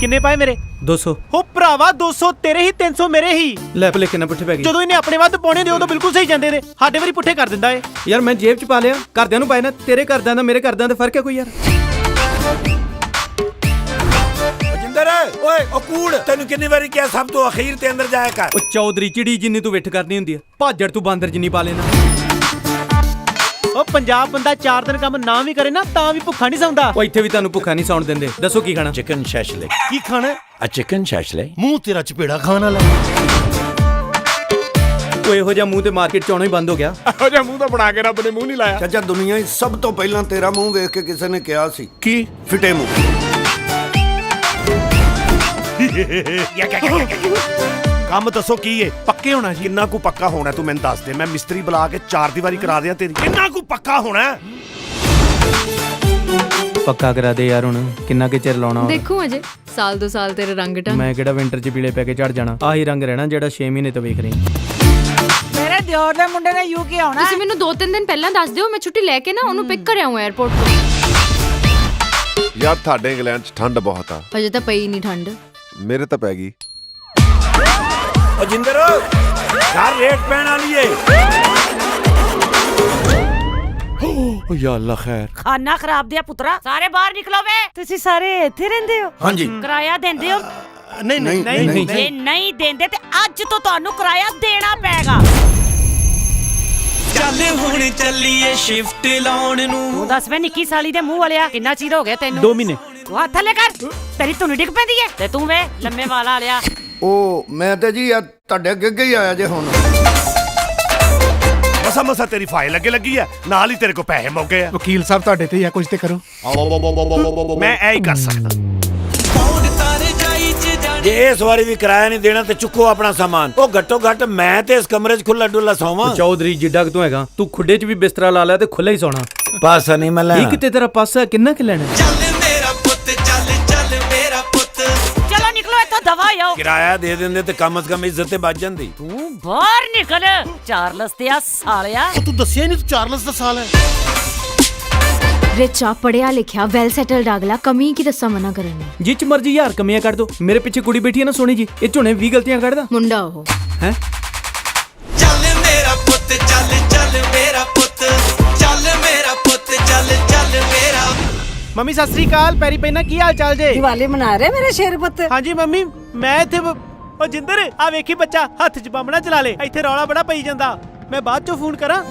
ਕਿੰਨੇ ਪਾਏ ਮੇਰੇ? 200। ਹੋ ਭਰਾਵਾ 200 ਤੇਰੇ ਹੀ 300 ਮੇਰੇ ਹੀ। ਲੈ ਭਲੇ ਕਿੰਨਾ ਪੁੱਠੇ ਪੈ ਗਏ। ਜਦੋਂ ਇਹਨੇ ਆਪਣੇ ਵੱਧ ਪਾਉਣੇ ਦੇ ਉਦੋਂ ਬਿਲਕੁਲ ਸਹੀ ਜਾਂਦੇ ਨੇ, ਸਾਡੇ ਵਾਰੀ ਪੁੱਠੇ ਕਰ ਦਿੰਦਾ ਏ। ਯਾਰ ਮੈਂ ਜੇਬ 'ਚ ਪਾ ਲਿਆ, ਘਰਦਿਆਂ ਨੂੰ ਪਾਏ ਨਾ। ਤੇਰੇ ਘਰਦਿਆਂ ਦਾ ਮੇਰੇ ਘਰਦਿਆਂ ਦਾ ਫਰਕ ਹੈ ਕੋਈ ਯਾਰ? ਓਏ ਉਹ ਕੂੜ, ਤੈਨੂੰ ਕਿੰਨੀ ਵਾਰੀ ਕਿਹਾ ਸਭ ਤੋਂ ਅਖੀਰ ਤੇ ਅੰਦਰ ਜਾਇਆ ਕਰ। ਉਹ ਚੌਧਰੀ ਚਿੜੀ ਜਿੰਨੀ ਤੂੰ ਵਿੱਠ ਕਰਨੀ ਹੁੰਦੀ ਆ, ਭਾਜੜ ਤੂੰ ਬਾਂਦਰ ਜਿੰਨੀ ਪਾ ਲੈਣਾ। ਉਹ ਪੰਜਾਬ ਬੰਦਾ 4 ਦਿਨ ਕੰਮ ਨਾ ਵੀ ਕਰੇ ਨਾ ਤਾਂ ਵੀ ਭੁੱਖਾ ਨਹੀਂ ਸੌਂਦਾ। ਉਹ ਇੱਥੇ ਵੀ ਤੁਹਾਨੂੰ ਭੁੱਖਾ ਨਹੀਂ ਸੌਣ ਦਿੰਦੇ। ਦੱਸੋ ਕੀ ਖਾਣਾ? ਚਿਕਨ ਸ਼ੈਸ਼ਲੇ। ਕੀ ਖਾਣਾ? ਆ ਚਿਕਨ ਸ਼ੈਸ਼ਲੇ। ਮੂੰਹ ਤੇਰਾ ਚਪੇੜਾ ਖਾਣ ਵਾਲਾ। ਉਹ ਇਹੋ ਜਿਹਾ ਮੂੰਹ ਤੇ ਮਾਰਕੀਟ 'ਚ ਆਉਣਾ ਹੀ ਬੰਦ ਹੋ ਗਿਆ। ਇਹੋ ਜਿਹਾ ਮੂੰਹ ਤਾਂ ਬਣਾ ਕੇ ਰੱਬ ਨੇ ਮੂੰਹ ਨਹੀਂ ਲਾਇਆ। ਚਾਚਾ ਦੁਨੀਆ 'ਚ ਸਭ ਤੋਂ ਪਹਿਲਾਂ ਤੇਰਾ ਮੂੰਹ ਵੇਖ ਕੇ ਕਿਸੇ ਨੇ ਕਿਹਾ ਸੀ ਕੀ? ਫਿੱਟੇ ਮੂੰਹ। ਕੰਮ ਦੱਸੋ ਕੀ ਏ? ਪੱਕੇ ਹੋਣਾ ਜੀ। ਕਿੰਨਾ ਕੁ ਪੱਕਾ ਹੋਣਾ ਤੂੰ ਮੈਨੂੰ ਦੱਸ ਦੇ, ਮੈਂ ਮਿਸਤਰੀ ਬੁਲਾ ਕੇ 4 ਦੀਵਾਰੀ ਕਰਾ ਦਿਆਂ ਤੇਰੀ। ਕਿੰਨਾ ਕੁ ਪੱਕਾ ਹੋਣਾ? ਪੱਕਾ ਕਰਾ ਦੇ ਯਾਰ, ਹੁਣ ਕਿੰਨਾ ਕੁ ਚਿਰ ਲਾਉਣਾ? ਦੇਖੋ ਅਜੇ ਸਾਲ 2 ਸਾਲ ਤੇਰੇ ਰੰਗ ਢੰਗ। ਮੈਂ ਕਿਹੜਾ ਵਿੰਟਰ 'ਚ ਪੀਲੇ ਪੈ ਕੇ ਝੜ ਜਾਣਾ। ਆਹੀ ਰੰਗ ਰਹਿਣਾ ਜਿਹੜਾ 6 ਮਹੀਨੇ ਤੋਂ ਵੇਖ ਰਹੀ। ਮੇਰੇ ਦਿਓਰ ਦੇ ਮੁੰਡੇ ਨੇ ਯੂਕੇ ਆਉਣਾ। ਤੁਸੀਂ ਮੈਨੂੰ 2-3 ਦਿਨ ਪਹਿਲਾਂ ਦੱਸ ਦਿਓ, ਮੈਂ ਛੁੱਟੀ ਲੈ ਕੇ ਨਾ ਉਹਨੂੰ ਪਿਕ ਕਰ ਆਉਂ 에ਅਰਪੋਰਟ ਤੋਂ। ਯਾਰ ਤੁਹਾਡੇ ਇੰਗਲੈਂਡ 'ਚ ਠੰਡ ਬਹੁਤ ਆ। ਅਜੇ ਤਾਂ ਪਈ ਨਹੀਂ ਠੰਡ। ਮੇਰੇ ਤਾਂ ਪੈ ਗਈ। ਓ ਜਿੰਦਰ ਘਰ ਰੇਟ ਪੈਣ ਵਾਲੀ ਏ। ਓ ਯਾ ਅੱਲਾ ਖੈਰ। ਖਾਨਾ ਖਰਾਬ ਦਿਆ ਪੁੱਤਰਾ, ਸਾਰੇ ਬਾਹਰ ਨਿਕਲੋ ਵੇ। ਤੁਸੀਂ ਸਾਰੇ ਇੱਥੇ ਰਹਿੰਦੇ ਹੋ? ਹਾਂਜੀ। ਕਿਰਾਇਆ ਦਿੰਦੇ ਹੋ? ਨਹੀਂ ਨਹੀਂ ਨਹੀਂ ਜੇ ਨਹੀਂ ਦਿੰਦੇ ਤੇ ਅੱਜ ਤੋਂ ਤੁਹਾਨੂੰ ਕਿਰਾਇਆ ਦੇਣਾ ਪੈਗਾ। ਚੱਲ ਹੁਣ ਚੱਲੀਏ ਸ਼ਿਫਟ ਲਾਉਣ ਨੂੰ। ਤੂੰ ਦੱਸ ਵੇ ਨਿੱਕੀ ਸਾਲੀ ਦੇ ਮੂੰਹ ਵਾਲਿਆ, ਕਿੰਨਾ ਚਿਰ ਹੋ ਗਿਆ ਤੈਨੂੰ? 2 ਮਹੀਨੇ। ਤੂੰ ਹੱਥ ਥੱਲੇ ਕਰ, ਤੇਰੀ ਧੁਨੀ ਡਿੱਗ ਪੈਂਦੀ ਏ। ਤੇ ਤੂੰ ਵੇ ਲੰਮੇ ਵਾਲਾ ਵਾਲਿਆ। ਉਹ ਮੈਂ ਤੇ ਜੀ ਆ ਤੁਹਾਡੇ ਅੱਗੇ ਹੀ ਆਇਆ ਜੇ ਹੁਣ। ਮਸਾ ਤੇਰੀ ਫਾਈਲ ਅੱਗੇ ਲੱਗੀ ਆ, ਨਾਲ ਹੀ ਤੇਰੇ ਕੋ ਪੈਸੇ ਮੁੱਕ ਗਏ ਆ। ਵਕੀਲ ਸਾਹਿਬ ਤੁਹਾਡੇ ਤੇ ਹੀ ਆ, ਕੁਝ ਤੇ ਕਰੋ। ਮੈਂ ਐ ਹੀ ਕਰ ਸਕਦਾ। ਜੇ ਇਸ ਵਾਰੀ ਵੀ ਕਿਰਾਇਆ ਨਹੀਂ ਦੇਣਾ ਤੇ ਚੁੱਕੋ ਆਪਣਾ ਸਾਮਾਨ। ਉਹ ਘੱਟੋ ਘੱਟ ਮੈਂ ਤੇ ਇਸ ਕਮਰੇ 'ਚ ਖੁੱਲਾ ਡੁੱਲਾ ਸੌਵਾਂ। ਚੌਧਰੀ ਜਿੱਡਾ ਤੂੰ ਹੈਗਾ, ਤੂੰ ਖੁੱਡੇ 'ਚ ਵੀ ਬਿਸਤਰਾ ਲਾ ਲਿਆ ਤੇ ਖੁੱਲਾ ਹੀ ਸੌਣਾ। ਪਾਸਾ ਨਹੀਂ ਮੈਂ ਇਹ ਲੈਣਾ। ਕਿਤੇ ਤੇਰਾ ਪਾਸਾ ਕਿੰਨਾ ਕਿ ਲੈਣਾ? ਚੱਲ ਮੇਰਾ ਪੁੱਤ, ਚੱਲ ਮੇਰਾ ਪੁੱਤ। ਚਲੋ ਨਿਕਲੋ ਇੱਥੋਂ, ਦਵਾ ਆਓ। ਕਿਰਾਇਆ ਦੇ ਦਿੰਦੇ ਤੇ ਕਮ ਸੇ ਕਮ ਇੱਜ਼ਤ ਤੇ ਬਚ ਜਾਂਦੀ। ਤੂੰ ਬਾਹਰ ਨਿਕਲ ਚਾਰਲਸ ਤੇ ਆ ਸਾਲਿਆ। ਤੂੰ ਦੱਸਿਆ ਨਹੀਂ ਤੂੰ ਚਾਰਲਸ ਦਾ ਸਾਲ ਹੈ। ਰਿਚਾ ਪੜਿਆ ਲਿਖਿਆ ਵੈਲ ਸੈਟਲਡ ਅਗਲਾ, ਕਮੀ ਕੀ ਦੱਸਾਂ ਮਨਾ ਕਰਨ ਨੂੰ। ਜਿੱਚ ਮਰਜੀ ਯਾਰ ਕਮੀਆਂ ਕੱਢ ਦੋ। ਮੇਰੇ ਪਿੱਛੇ ਕੁੜੀ ਬੈਠੀ ਹੈ ਨਾ ਸੋਹਣੀ ਜੀ, ਇਹ ਝੋਨੇ 20 ਗਲਤੀਆਂ ਕੱਢਦਾ ਮੁੰਡਾ ਉਹ ਹੈ। ਚੱਲ ਮੇਰਾ ਪੁੱਤ, ਚੱਲ ਮੇਰਾ ਪੁੱਤ। ਚੱਲ ਮੇਰਾ ਪੁੱਤ, ਚੱਲ ਮੇਰਾ। ਮੰਮੀ ਸਤਿ ਸ੍ਰੀ ਅਕਾਲ, ਪੈਰੀ ਪੈਣਾ। ਕੀ ਹਾਲ ਚਾਲ ਜੇ? ਦੀਵਾਲੀ ਮਨਾ ਰਹੇ ਮੇਰੇ ਸ਼ੇਰ ਪੁੱਤ? ਹਾਂਜੀ ਮੰਮੀ, ਮੈਂ ਇੱਥੇ ਉਹ ਜਿੰਦਰ ਆ ਵੇਖੀ ਬੱਚਾ ਹੱਥ 'ਚ ਬੰਬ ਨਾ ਚਲਾ ਲੇ, ਇੱਥੇ ਰੌਲਾ ਬੜਾ ਪਈ ਜਾਂਦਾ। ਮੈਂ ਬਾਅਦ 'ਚੋਂ ਫੋਨ ਕਰਾਂ?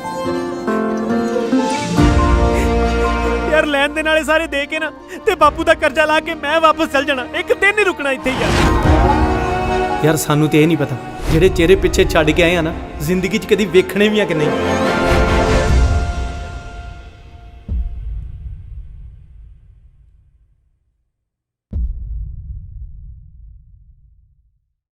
ਯਾਰ ਲੈਣ ਦੇ ਨਾਲੇ ਸਾਰੇ ਦੇ ਕੇ ਨਾ ਤੇ ਬਾਪੂ ਦਾ ਕਰਜ਼ਾ ਲਾ ਕੇ ਮੈਂ ਵਾਪਸ ਚੱਲ ਜਾਣਾ। ਇੱਕ ਦਿਨ ਨਹੀਂ ਰੁਕਣਾ ਇੱਥੇ ਯਾਰ ਸਾਨੂੰ ਤੇ ਇਹ ਨਹੀਂ ਪਤਾ ਜਿਹੜੇ ਚਿਹਰੇ ਪਿੱਛੇ ਛੱਡ ਕੇ ਆਏ ਆ ਨਾ, ਜ਼ਿੰਦਗੀ 'ਚ ਕਦੀ ਵੇਖਣੇ ਵੀ ਆ ਕਿ ਨਹੀਂ।